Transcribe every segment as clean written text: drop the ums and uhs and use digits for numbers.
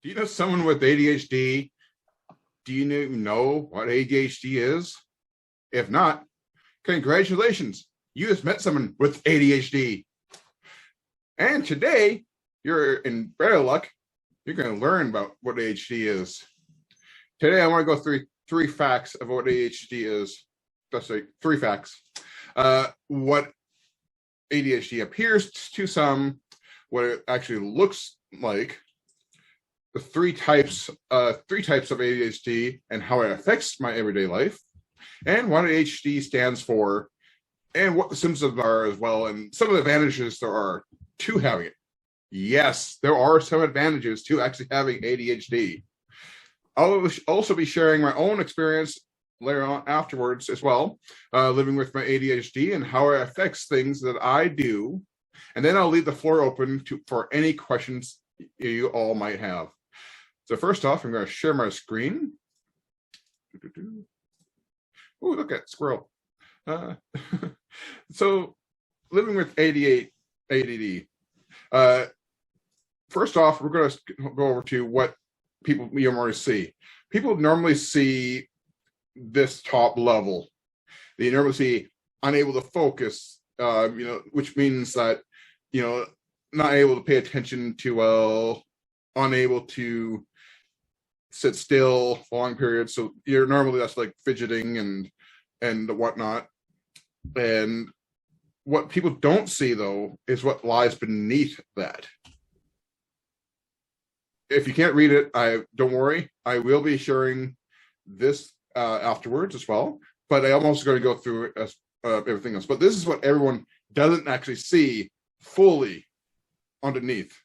Do you know someone with ADHD? Do you know what ADHD is? If not, congratulations. You just met someone with ADHD. And today, you're in better luck. You're going to learn about what ADHD is. Today, I want to go through three facts of what ADHD is. That's like three facts. What ADHD appears to some, what it actually looks like, the three types of ADHD and how it affects my everyday life, and what ADHD stands for, and what the symptoms are as well, and some of the advantages there are to having it. Yes, there are some advantages to actually having ADHD. I'll also be sharing my own experience later on afterwards as well, living with my ADHD and how it affects things that I do. And then I'll leave the floor open for any questions you all might have. So first off, I'm going to share my screen. Oh, look at Squirrel. So living with ADD. First off, we're going to go over to what people you normally see. People normally see this top level. They normally see unable to focus, which means that, not able to pay attention too well, unable to sit still for long periods. So normally that's like fidgeting and whatnot. And what people don't see, though, is what lies beneath that. If you can't read it, don't worry. I will be sharing this afterwards as well. But I'm also going to go through everything else. But this is what everyone doesn't actually see fully underneath.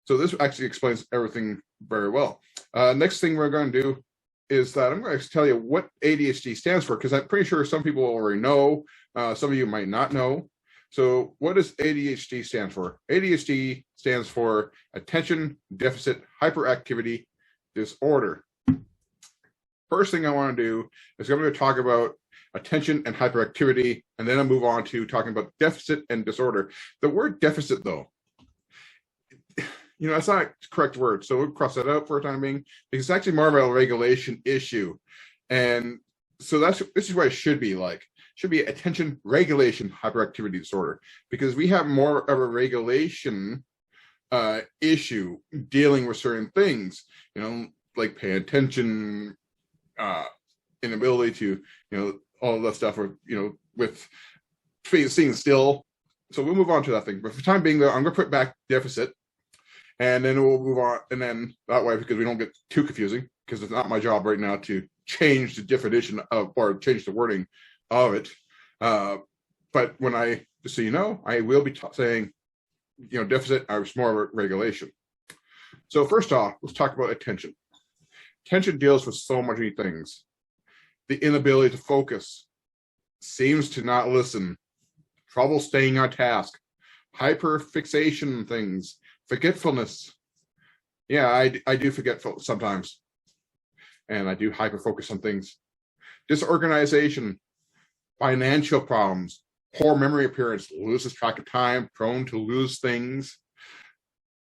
So this actually explains everything very well. Next thing we're going to do is that I'm going to tell you what ADHD stands for, because I'm pretty sure some people already know. Some of you might not know. So what does ADHD stand for? ADHD stands for Attention Deficit Hyperactivity Disorder. First thing I want to do is I'm going to talk about attention and hyperactivity, and then I'll move on to talking about deficit and disorder. The word deficit, though, that's not a correct word, so we'll cross that out for a time being, because it's actually more of a regulation issue. And so this is what it should be like. Should be attention regulation hyperactivity disorder, because we have more of a regulation issue dealing with certain things, like paying attention, inability to, all of that stuff, or, with staying still. So we'll move on to that thing. But for the time being, though, I'm going to put back deficit, and then we'll move on. And then that way, because we don't get too confusing, because it's not my job right now to change the definition of, or change the wording of it. But when just so you know, I will be saying, deficit, I was more of a regulation. So first off, let's talk about attention. Attention deals with so many things. The inability to focus, seems to not listen, trouble staying on task, hyperfixation things, forgetfulness. Yeah, I do forget sometimes. And I do hyperfocus on things. Disorganization, financial problems, poor memory appearance, loses track of time, prone to lose things,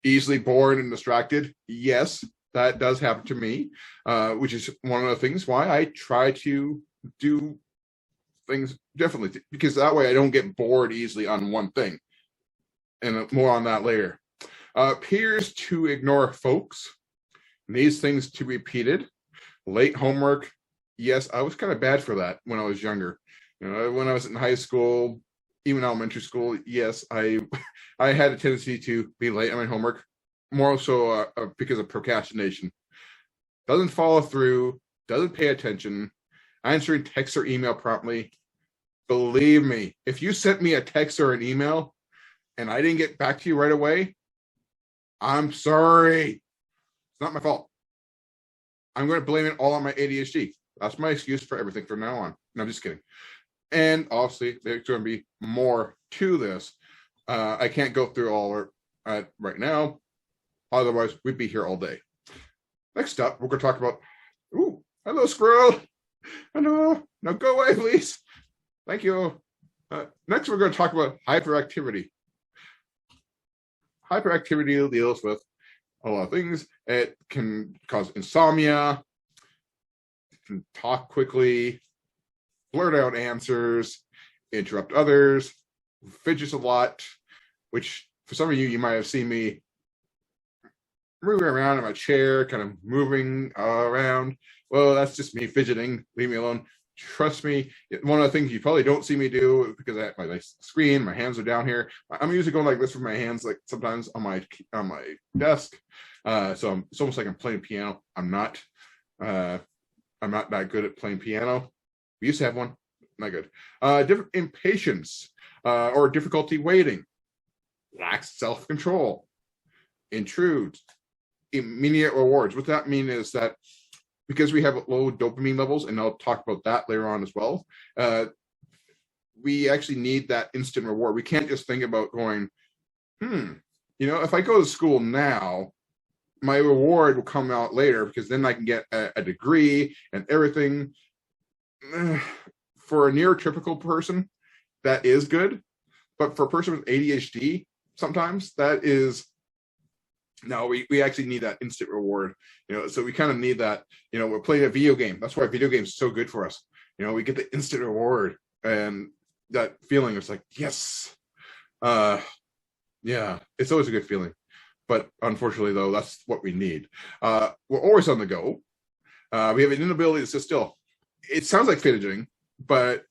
easily bored and distracted. Yes, that does happen to me, which is one of the things why I try to do things differently, because that way I don't get bored easily on one thing. And more on that later. Appears to ignore folks, needs things to be repeated, late homework. Yes, I was kind of bad for that when I was younger. When I was in high school, even elementary school, yes, I had a tendency to be late on my homework, more so because of procrastination. Doesn't follow through, doesn't pay attention, answering text or email promptly. Believe me, if you sent me a text or an email and I didn't get back to you right away, I'm sorry. It's not my fault. I'm going to blame it all on my ADHD. That's my excuse for everything from now on. No, I'm just kidding. And obviously, there's going to be more to this. I can't go through all right now. Otherwise, we'd be here all day. Next up, we're going to talk about, ooh, hello, Squirrel. Hello. Now go away, please. Thank you. Next, we're going to talk about hyperactivity. Hyperactivity deals with a lot of things. It can cause insomnia, it can talk quickly, blurt out answers, interrupt others, fidgets a lot, which for some of you, you might have seen me moving around in my chair, kind of moving around. Well, that's just me fidgeting. Leave me alone. Trust me, one of the things you probably don't see me do, because I have my screen, my hands are down here. I'm usually going like this with my hands, like sometimes on my desk. So it's almost like I'm playing piano. I'm not that good at playing piano. We used to have one, not good. Different impatience or difficulty waiting, lacks self-control, intrudes, immediate rewards. What that means is that because we have low dopamine levels, and I'll talk about that later on as well, we actually need that instant reward. We can't just think about going, if I go to school now, my reward will come out later because then I can get a degree and everything. For a neurotypical person, that is good. But for a person with ADHD, sometimes that is, no, we actually need that instant reward, so we kind of need that, we're playing a video game. That's why video games are so good for us. We get the instant reward and that feeling is like, yes. Yeah, it's always a good feeling. But unfortunately, though, that's what we need. We're always on the go. We have an inability to sit still. It sounds like fidgeting, but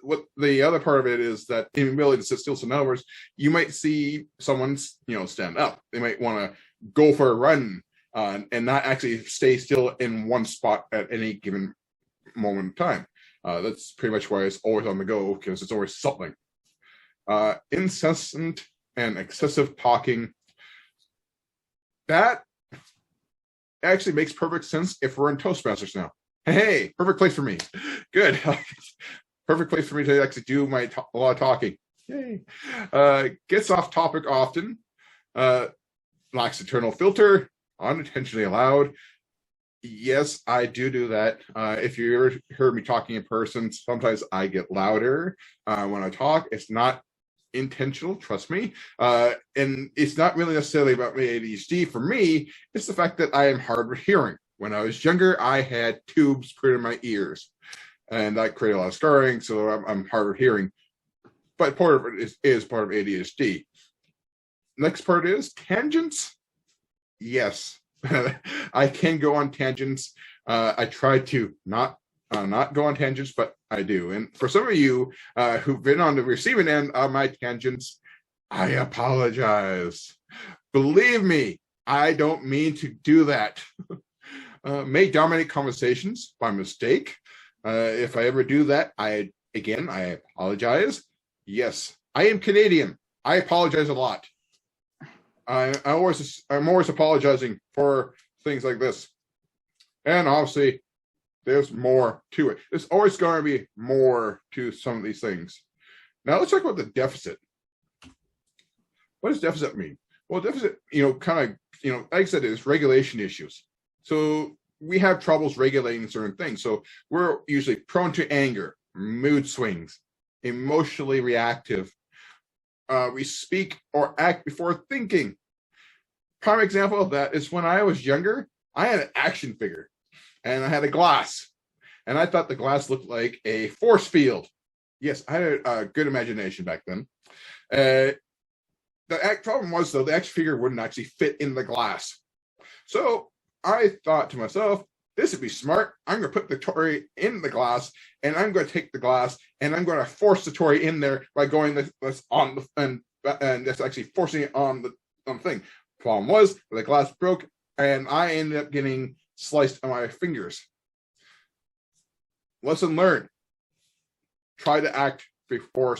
what the other part of it is that inability to sit still. So in other words, you might see someone, stand up. They might want to go for a run and not actually stay still in one spot at any given moment in time. That's pretty much why it's always on the go, because it's always something. Incessant and excessive talking. That actually makes perfect sense if we're in Toastmasters now. Hey, perfect place for me. Good. Perfect place for me to actually do a lot of talking. Yay. Gets off topic often. Lacks internal filter. Unintentionally loud. Yes, I do that. If you ever heard me talking in person, sometimes I get louder when I talk. It's not intentional, trust me. And it's not really necessarily about my ADHD. For me, it's the fact that I am hard of hearing. When I was younger, I had tubes put in my ears, and that created a lot of scarring, so I'm hard of hearing. But part of it is part of ADHD. Next part is tangents. Yes, I can go on tangents. I try to not go on tangents, but I do. And for some of you who've been on the receiving end of my tangents, I apologize. Believe me, I don't mean to do that. May dominate conversations by mistake. If I ever do that, I apologize. Yes, I am Canadian. I apologize a lot. I'm always apologizing for things like this. And obviously, there's more to it. There's always going to be more to some of these things. Now let's talk about the deficit. What does deficit mean? Well, deficit, like I said, is regulation issues. So we have troubles regulating certain things. So we're usually prone to anger, mood swings, emotionally reactive. We speak or act before thinking. Prime example of that is when I was younger, I had an action figure and I had a glass. And I thought the glass looked like a force field. Yes, I had a good imagination back then. The problem was, though, the action figure wouldn't actually fit in the glass. So I thought to myself, this would be smart. I'm going to put the toy in the glass, and I'm going to take the glass, and I'm going to force the toy in there by going this on the and that's actually forcing it on the thing. Problem was, the glass broke, and I ended up getting sliced on my fingers. Lesson learned: try to act before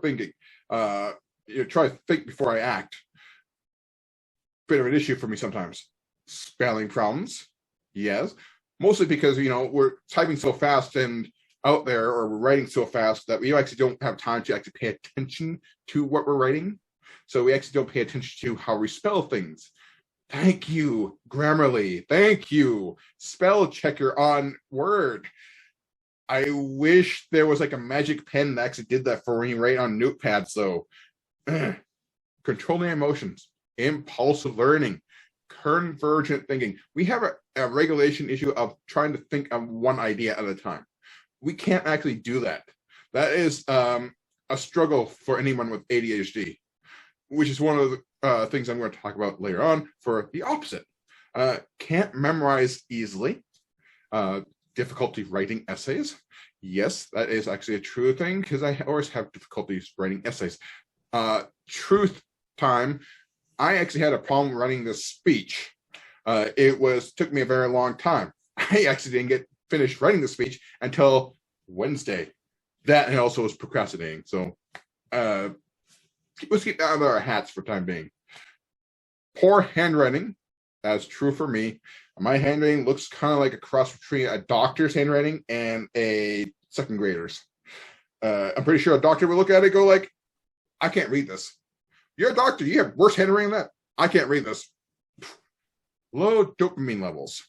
thinking. Try to think before I act. Bit of an issue for me sometimes. Spelling problems, yes, mostly because we're typing so fast and out there, or we're writing so fast that we actually don't have time to actually pay attention to what we're writing. So we actually don't pay attention to how we spell things. Thank you, Grammarly. Thank you, spell checker on Word. I wish there was like a magic pen that actually did that for when you write on notepads. So controlling emotions. impulsive learning, convergent thinking. We have a regulation issue of trying to think of one idea at a time. We can't actually do that. That is a struggle for anyone with ADHD, which is one of the things I'm going to talk about later on for the opposite. Can't memorize easily, difficulty writing essays. Yes, that is actually a true thing because I always have difficulties writing essays. Truth time, I actually had a problem writing this speech. It took me a very long time. I actually didn't get finished writing the speech until Wednesday. That and also was procrastinating. So let's get out of our hats for time being. Poor handwriting, that's true for me. My handwriting looks kind of like a cross between a doctor's handwriting and a second grader's. I'm pretty sure a doctor would look at it and go like, I can't read this. You're a doctor, you have worse handwriting than that. I can't read this. Low dopamine levels.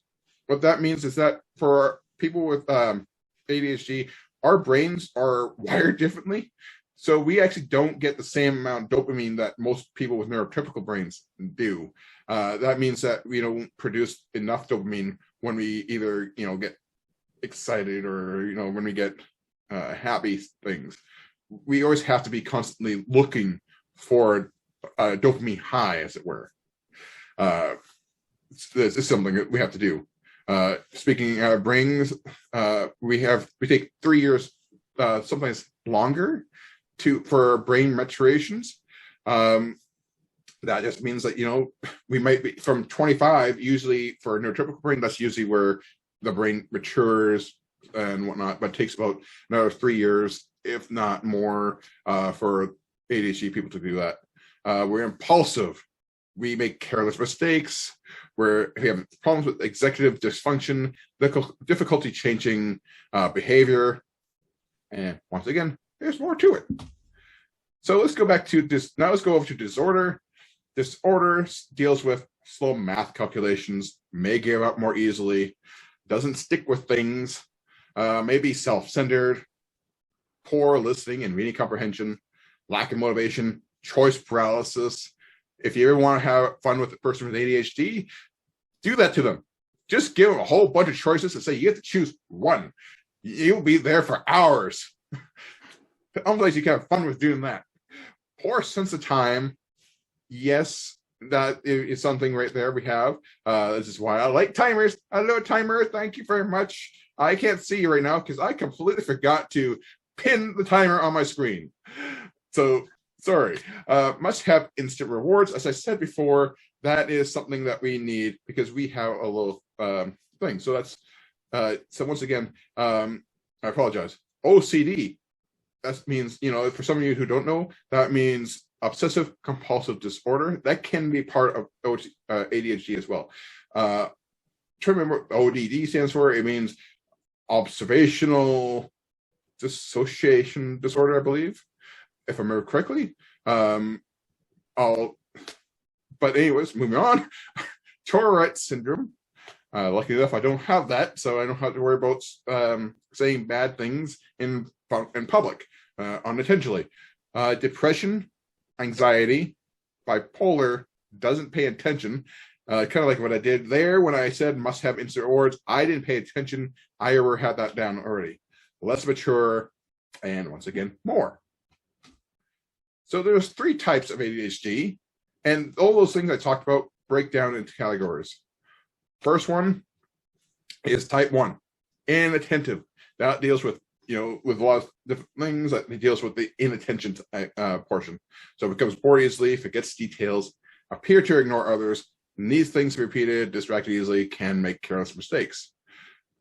What that means is that for people with ADHD, our brains are wired differently. So we actually don't get the same amount of dopamine that most people with neurotypical brains do. That means that we don't produce enough dopamine when we either, get excited or, when we get happy things. We always have to be constantly looking for a dopamine high, as it were. This is something that we have to do. Speaking of brains, we take 3 years, sometimes longer, for brain maturations. That just means that we might be from 25. Usually for a neurotypical brain, that's usually where the brain matures and whatnot. But it takes about another 3 years, if not more, for ADHD people to do that. We're impulsive. We make careless mistakes. We have problems with executive dysfunction, difficulty changing behavior, and once again, there's more to it. So let's go back to this. Now let's go over to disorder. Disorder deals with slow math calculations, may give up more easily, doesn't stick with things, may be self-centered, poor listening and reading comprehension, lack of motivation, choice paralysis. If you ever want to have fun with a person with ADHD, do that to them. Just give them a whole bunch of choices and say, you have to choose one. You'll be there for hours. Otherwise, you can have fun with doing that. Poor sense of time. Yes, that is something right there we have. This is why I like timers. Hello, timer. Thank you very much. I can't see you right now because I completely forgot to pin the timer on my screen. So, sorry. Must have instant rewards. As I said before, that is something that we need because we have a little thing. So that's, so once again, I apologize. OCD. That means, for some of you who don't know, that means obsessive compulsive disorder. That can be part of ADHD as well. Try to remember what ODD stands for. It means observational dissociation disorder, I believe, if I remember correctly. But anyways, moving on. Tourette syndrome. Lucky enough, I don't have that, so I don't have to worry about saying bad things in public unintentionally. Depression, anxiety, bipolar, doesn't pay attention. Kind of like what I did there when I said must have instant rewards. I didn't pay attention. I ever had that down already. Less mature, and once again, more. So there's 3 types of ADHD, and all those things I talked about break down into categories. First one is type 1, inattentive. That deals with, with a lot of different things. That it deals with the inattention portion. So it becomes bored easily, forgets details, appear to ignore others, needs things repeated, distracted easily, can make careless mistakes.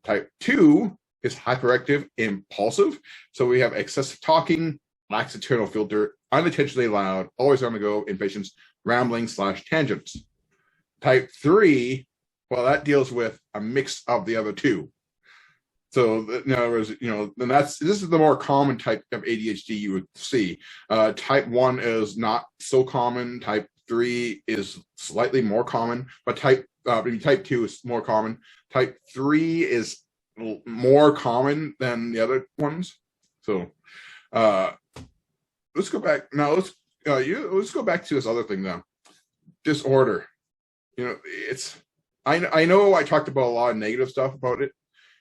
Type 2 is hyperactive, impulsive. So we have excessive talking, lacks internal filter, unintentionally loud, always on the go, impatience, rambling / tangents. Type 3, well, that deals with a mix of the other 2. So in other words, then this is the more common type of ADHD you would see. Type 1 is not so common. Type 3 is slightly more common, but type 2 is more common. Type 3 is more common than the other ones. So let's go back now. Let's go back to this other thing now. disorder. You know, it's I know I talked about a lot of negative stuff about it,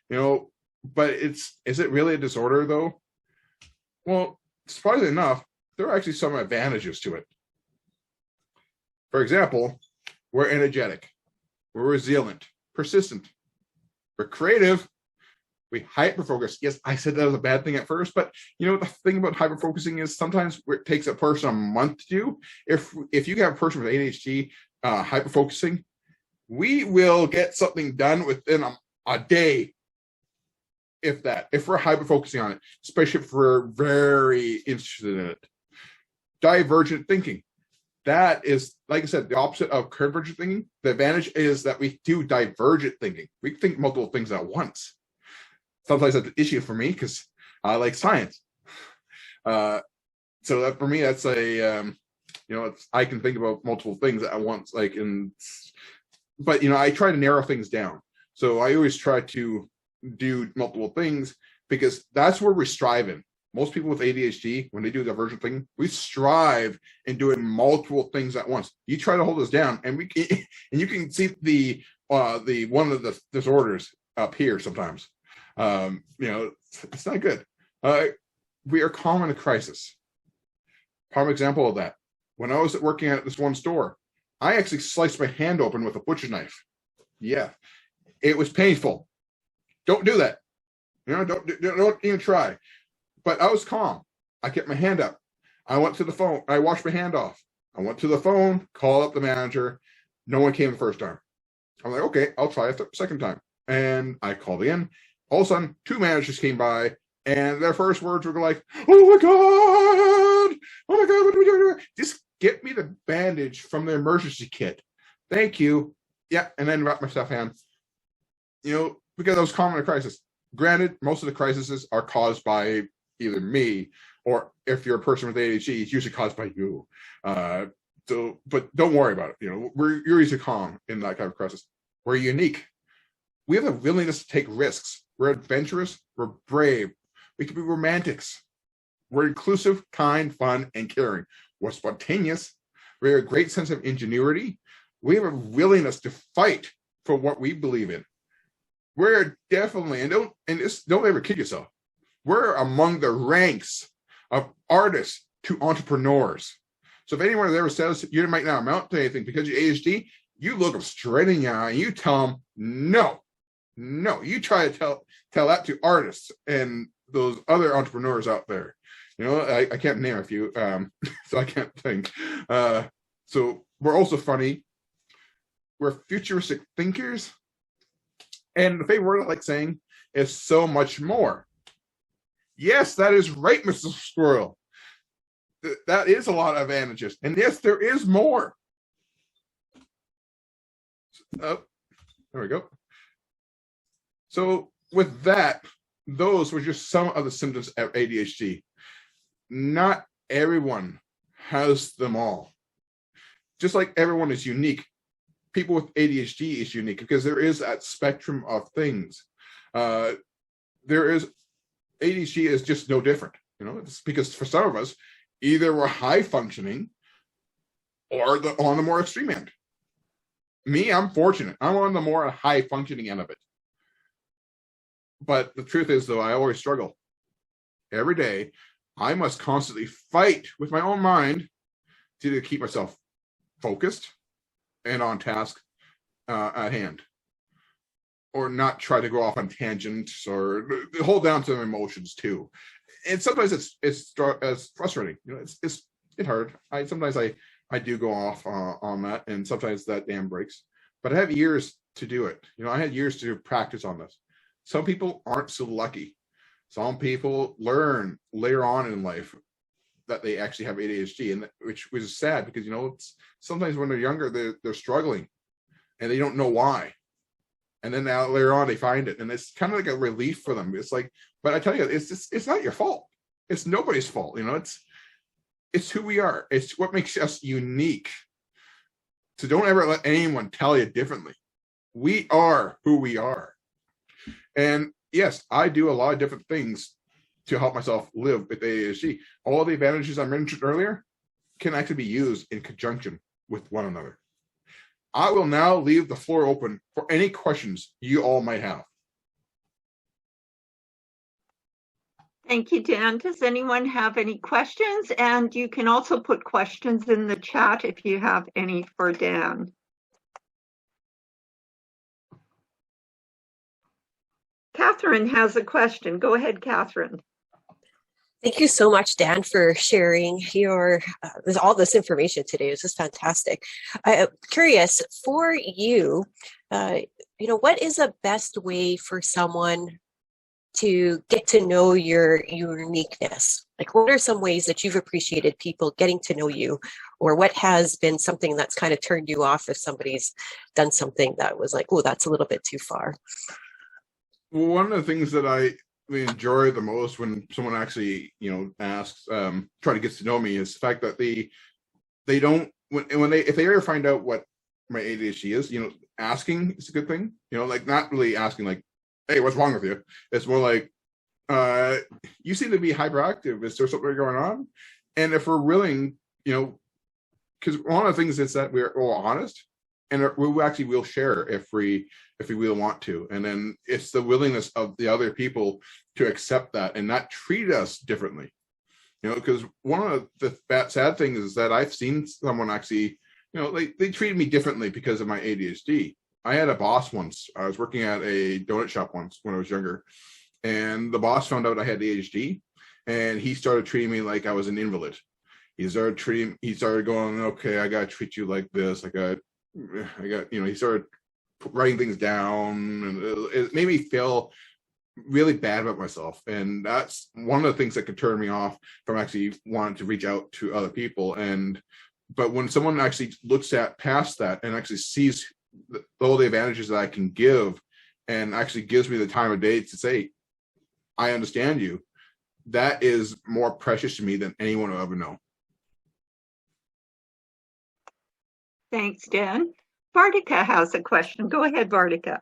you know, but is it really a disorder though? Well, surprisingly enough, there are actually some advantages to it. For example, we're energetic, we're resilient, persistent, we're creative, we hyperfocus. Yes, I said that was a bad thing at first, but you know, the thing about hyperfocusing is sometimes it takes a person a month to do. If you have a person with ADHD hyperfocusing, we will get something done within a day, if that, if we're hyperfocusing on it, especially if we're very interested in it. Divergent thinking. That is, like I said, the opposite of convergent thinking. The advantage is that we do divergent thinking. We think multiple things at once. Sometimes that's an issue for me because I like science. So that for me, that's a, you know, I can think about multiple things at once. But you know, I try to narrow things down. So I always try to do multiple things because that's where we strive in. Most people with ADHD, when they do divergent thinking, we strive in doing multiple things at once. You try to hold us down, and you can see the one of the disorders up here sometimes. You know, it's not good. We are calm in a crisis. Prime example of that. When I was working at this one store, I actually sliced my hand open with a butcher's knife. Yeah, it was painful. Don't do that. You know, don't even try. But I was calm. I kept my hand up. I went to the phone. I washed my hand off. I went to the phone, called up the manager. No one came the first time. I'm like, okay, I'll try it the second time. And I called in. All of a sudden, 2 managers came by, and their first words were like, "Oh my God! Oh my God, what do we do? Just get me the bandage from the emergency kit. Thank you." Yeah, and then wrap myself in. You know, because I was calm in a crisis. Granted, most of the crises are caused by either me, or if you're a person with ADHD, it's usually caused by you. But don't worry about it. You know, you're usually calm in that kind of crisis. We're unique. We have a willingness to take risks. We're adventurous. We're brave. We can be romantics. We're inclusive, kind, fun, and caring. We're spontaneous. We have a great sense of ingenuity. We have a willingness to fight for what we believe in. We're definitely, and don't ever kid yourself. We're among the ranks of artists to entrepreneurs. So if anyone ever says you might not amount to anything because you're ADHD, you look them straight in the eye and you tell them, no. You try to tell that to artists and those other entrepreneurs out there. You know, I can't name a few, so I can't think. So we're also funny. We're futuristic thinkers. And the favorite word I like saying is so much more. Yes, that is right, Mr. Squirrel. That is a lot of advantages. And yes, there is more. Oh, there we go. So with that, those were just some of the symptoms of ADHD. Not everyone has them all. Just like everyone is unique, people with ADHD is unique because there is that spectrum of things. ADHD is just no different. You know, it's because for some of us, either we're high functioning or on the more extreme end. Me, I'm fortunate. I'm on the more high functioning end of it. But the truth is, though, I always struggle. Every day, I must constantly fight with my own mind to keep myself focused and on task at hand, or not try to go off on tangents or hold down to emotions too. And sometimes it's frustrating. You know, it's hard. Sometimes I do go off on that, and sometimes that dam breaks. But I have years to do it. You know, I had years to practice on this. Some people aren't so lucky. Some people learn later on in life that they actually have ADHD, and which was sad because, you know, it's sometimes when they're younger, they're struggling and they don't know why. And then now later on they find it, and it's kind of like a relief for them. It's like, but I tell you, it's not your fault. It's nobody's fault. You know, it's who we are. It's what makes us unique. So don't ever let anyone tell you differently. We are who we are. And yes, I do a lot of different things to help myself live with ADHD. All the advantages I mentioned earlier can actually be used in conjunction with one another. I will now leave the floor open for any questions you all might have. Thank you, Dan. Does anyone have any questions? And you can also put questions in the chat if you have any for Dan. Catherine has a question. Go ahead, Catherine. Thank you so much, Dan, for sharing your all this information today. This is fantastic. I'm curious for you, what is the best way for someone to get to know your uniqueness? Like, what are some ways that you've appreciated people getting to know you, or what has been something that's kind of turned you off if somebody's done something that was like, oh, that's a little bit too far? One of the things that I enjoy the most when someone actually, asks, try to get to know me, is the fact that they don't, if they ever find out what my ADHD is, asking is a good thing. Like, not really asking like, hey, what's wrong with you? It's more like, you seem to be hyperactive. Is there something going on? And if we're willing, because one of the things is that we're all honest, and we actually will share if we will want to. And then it's the willingness of the other people to accept that and not treat us differently. Because one of the sad things is that I've seen someone actually, they treated me differently because of my ADHD. I had a boss once. I was working at a donut shop once when I was younger, and the boss found out I had ADHD, and he started treating me like I was an invalid. He started going, okay, I got to treat you like this. He started writing things down, and it made me feel really bad about myself. And that's one of the things that could turn me off from actually wanting to reach out to other people. But when someone actually looks at past that and actually sees all the advantages that I can give, and actually gives me the time of day to say, I understand you, that is more precious to me than anyone will ever know. Thanks, Dan. Vartika has a question. Go ahead, Vartika.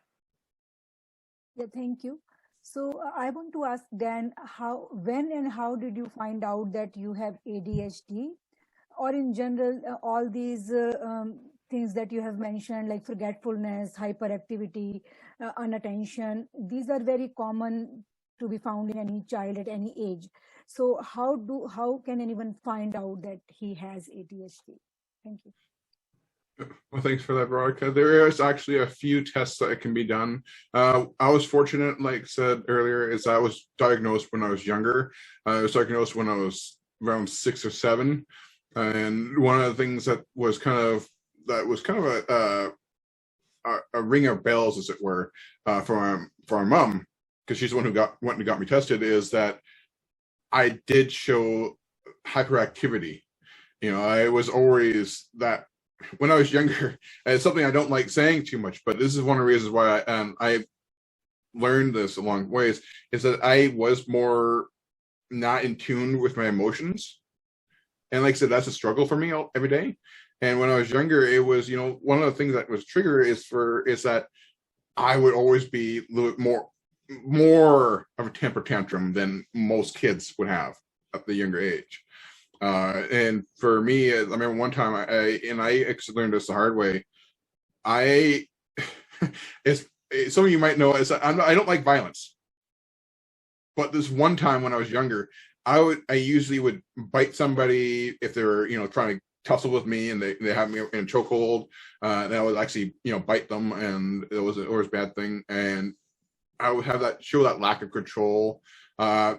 Yeah, thank you. So I want to ask Dan, when and how did you find out that you have ADHD? Or in general, all these things that you have mentioned, like forgetfulness, hyperactivity, inattention, these are very common to be found in any child at any age. So how can anyone find out that he has ADHD? Thank you. Well, thanks for that, Veronica. There is actually a few tests that can be done. I was fortunate, like I said earlier, is I was diagnosed when I was younger. I was diagnosed when I was around 6 or 7. And one of the things that was kind of a ring of bells, as it were, for our mom, because she's the one who went and got me tested, is that I did show hyperactivity. I was always that. When I was younger, and it's something I don't like saying too much, but this is one of the reasons why I learned this along ways, is that I was more not in tune with my emotions. And like I said, that's a struggle for me every day. And when I was younger, it was, one of the things that was trigger is that I would always be a little bit more of a temper tantrum than most kids would have at the younger age. And for me, I remember one time I actually learned this the hard way. Some of you might know, I don't like violence. But this one time when I was younger, I usually would bite somebody if they were, trying to tussle with me and they have me in a chokehold. And I would actually, bite them, and it was a bad thing. And I would have show that lack of control.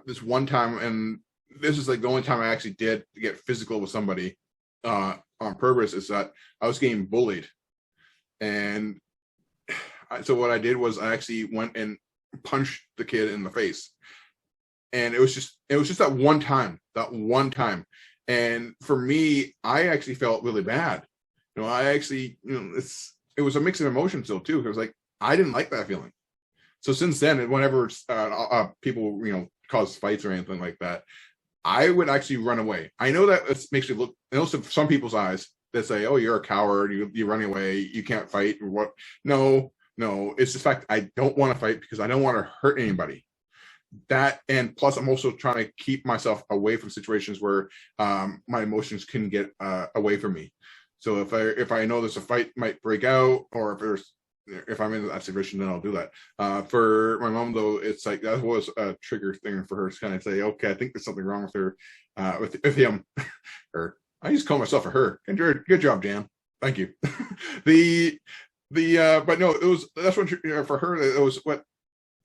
This one time, and this is like the only time I actually did get physical with somebody on purpose, is that I was getting bullied. And so what I did was I actually went and punched the kid in the face. And it was just that one time. And for me, I actually felt really bad. I actually, it was a mix of emotions though too. It was like, I didn't like that feeling. So since then, whenever people, cause fights or anything like that, I would actually run away. I know that it makes you look, some people's eyes, they say, oh, you're a coward, you're running away, you can't fight, or what. No, it's the fact I don't want to fight because I don't want to hurt anybody. That, and plus I'm also trying to keep myself away from situations where my emotions can get away from me. So if I know there's a fight might break out, or if I'm in that situation, then I'll do that. For my mom though, it's like that was a trigger thing for her to kind of say, okay, I think there's something wrong with her, with him, or I just call myself a her. Good job, Dan. Thank you. But no, that's when for her it was what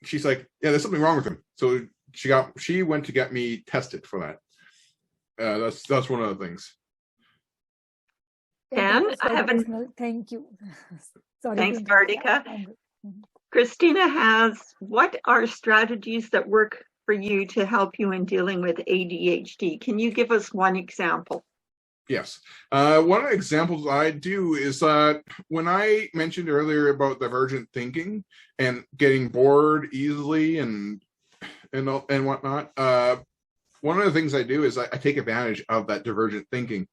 she's like, yeah, there's something wrong with him. So she went to get me tested for that. That's one of the things. Dan, I have Thank you. Sorry. Thanks, Vardika. Christina what are strategies that work for you to help you in dealing with ADHD? Can you give us one example? Yes. One of the examples I do is that when I mentioned earlier about divergent thinking and getting bored easily and whatnot, one of the things I do is I take advantage of that divergent thinking.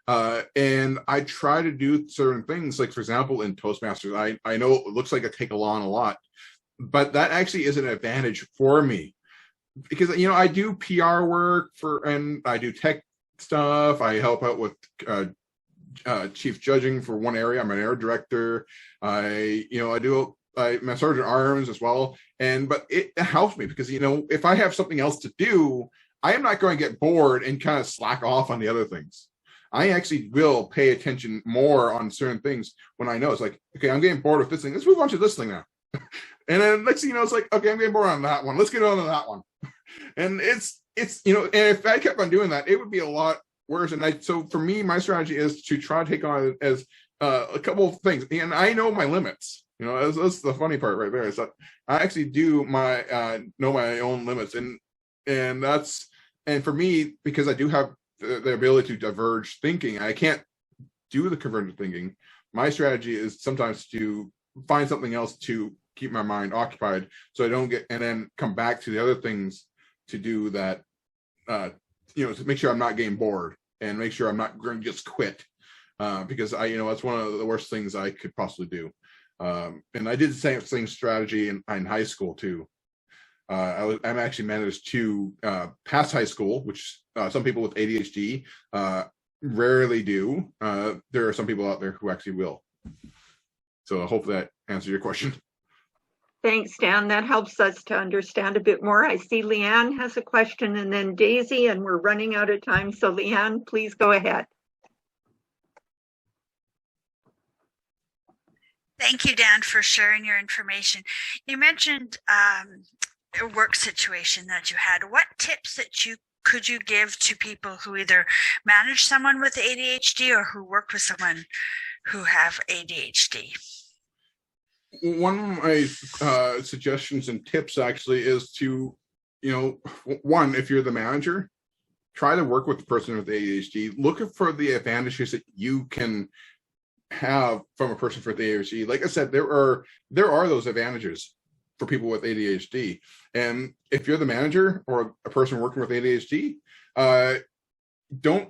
And I try to do certain things, like for example, in Toastmasters, I know it looks like I take along a lot, but that actually is an advantage for me because, I do PR work and I do tech stuff. I help out with chief judging for one area. I'm an area director. I'm Sergeant Arms as well. But it helps me because, if I have something else to do, I am not going to get bored and kind of slack off on the other things. I actually will pay attention more on certain things when I know it's like, okay, I'm getting bored with this thing. Let's move on to this thing now. And then next thing you know, it's like, okay, I'm getting bored on that one. Let's get on to that one. And it's and if I kept on doing that, it would be a lot worse. And so for me, my strategy is to try to take on as a couple of things. And I know my limits. That's the funny part right there, is that I actually do know my own limits. And for me, because I do have the ability to diverge thinking, I can't do the convergent thinking. My strategy is sometimes to find something else to keep my mind occupied, so I don't and then come back to the other things to do that, to make sure I'm not getting bored and make sure I'm not going to just quit, because that's one of the worst things I could possibly do. And I did the same strategy in high school too. I'm actually managed to pass high school, which some people with ADHD rarely do. There are some people out there who actually will. So hopefully that answers your question. Thanks, Dan. That helps us to understand a bit more. I see Leanne has a question, and then Daisy, and we're running out of time. So Leanne, please go ahead. Thank you, Dan, for sharing your information. You mentioned a work situation that you had. What tips could you give to people who either manage someone with ADHD or who work with someone who have ADHD? One of my suggestions and tips actually is to, one, if you're the manager, try to work with the person with ADHD. Look for the advantages that you can have from a person with ADHD. Like I said, there are those advantages for people with ADHD. And if you're the manager or a person working with ADHD, don't,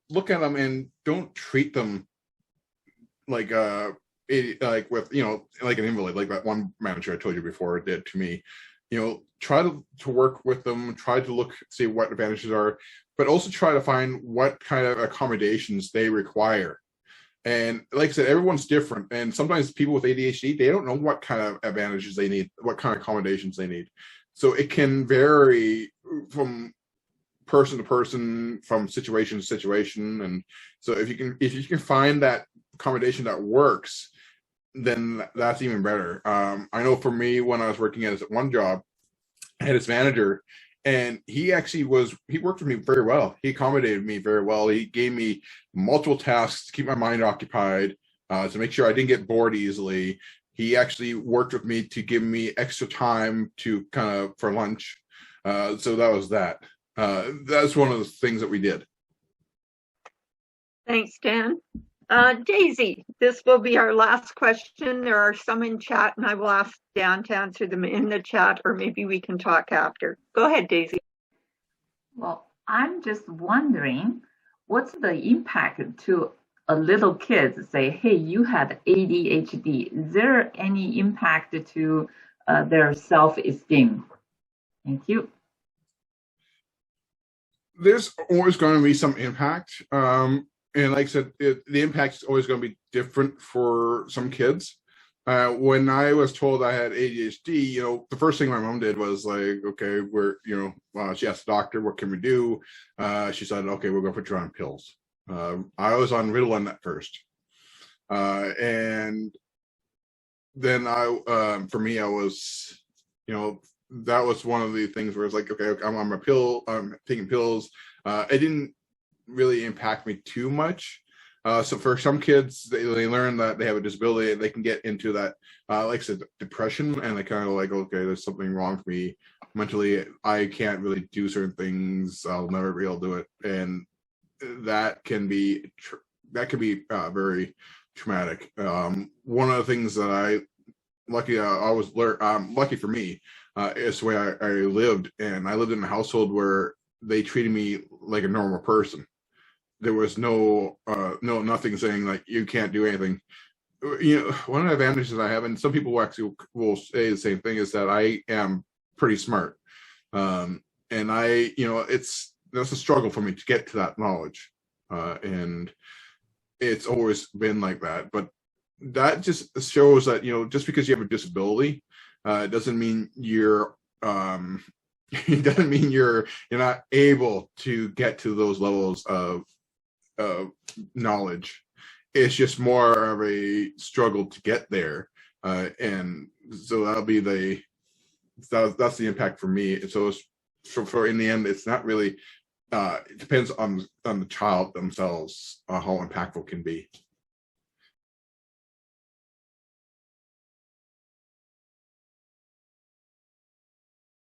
look at them and don't treat them like with, like an invalid, like that one manager I told you before did to me. Try to work with them, try to see what advantages are, but also try to find what kind of accommodations they require. And like I said, everyone's different. And sometimes people with ADHD, they don't know what kind of advantages they need, what kind of accommodations they need. So it can vary from person to person, from situation to situation. And so if you can find that accommodation that works, then that's even better. I know for me, when I was working at one job, I had this manager, and he worked with me very well. He accommodated me very well. He gave me multiple tasks to keep my mind occupied, to make sure I didn't get bored easily. He actually worked with me to give me extra time to for lunch. So that was that. That's one of the things that we did. Thanks, Dan. Daisy, this will be our last question. There are some in chat, and I will ask Dan to answer them in the chat, or maybe we can talk after. Go ahead, Daisy. Well, I'm just wondering, what's the impact to a little kid? Say, hey, you had ADHD. Is there any impact to their self-esteem? Thank you. There's always going to be some impact. and like I said, the impact is always going to be different for some kids. When I was told I had ADHD, the first thing my mom did was like, okay, she asked the doctor, what can we do? She said, okay, we're going to put you on pills. I was on Ritalin at first. And then for me, I was, that was one of the things where it's like, okay, I'm on my pill, I'm taking pills. It didn't really impact me too much. So for some kids, they learn that they have a disability and they can get into that, like I said, depression, and they kind of like, okay, there's something wrong with me mentally. I can't really do certain things. I'll never be able to do it, and that can be very traumatic. One of the things that I was lucky for me is the way I lived, and I lived in a household where they treated me like a normal person. There was nothing saying like you can't do anything. One of the advantages I have, and some people actually will say the same thing, is that I am pretty smart, and that's a struggle for me to get to that knowledge, and it's always been like that. But that just shows that just because you have a disability, it doesn't mean you're not able to get to those levels of knowledge. It's just more of a struggle to get there, and so that's the impact for me. So it's for in the end, it's not really. It depends on the child themselves how impactful it can be.